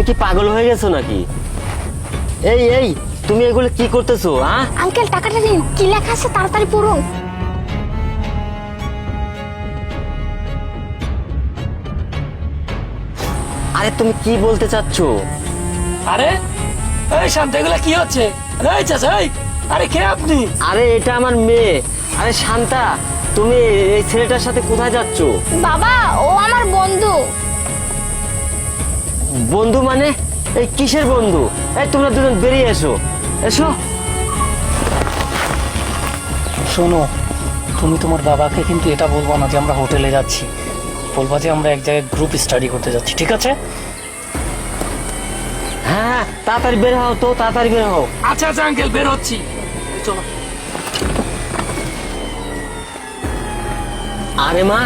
কি পাগল হয়ে গেছো নাকি? এই এই তুমি এগুলো কি করতেছো? হ্যাঁ আঙ্কেল টাকাটা নিন, কি লেখা আছে তাড়াতাড়ি পড়ুন। আরে তুমি কি বলতে চাচ্ছো? আরে এই শান্ত, এগুলা কি হচ্ছে? এই চাচা, এই আরে কে আপনি? আরে এটা আমার মেয়ে। আরে শান্তা, তুমি এই ছেলেটার সাথে কোথায় যাচ্ছো? বাবা ও আমার বন্ধু। বন্ধু মানে? এই কিসের বন্ধু? এই তোমরা দুজন বেরিয়ে এসো, এসো। শোনো, তুমি তোমার বাবাকে কিন্তু এটা বলবো না যে আমরা হোটেলে যাচ্ছি। বলবা যে আমরা এক জায়গায় গ্রুপ স্টাডি করতে যাচ্ছি, ঠিক আছে? হ্যাঁ তাড়াতাড়ি বের হও তো, তাড়াতাড়ি বের হও। আচ্ছা আচ্ছা আঙ্কেল, বের হচ্ছি, চলো। আরে মা,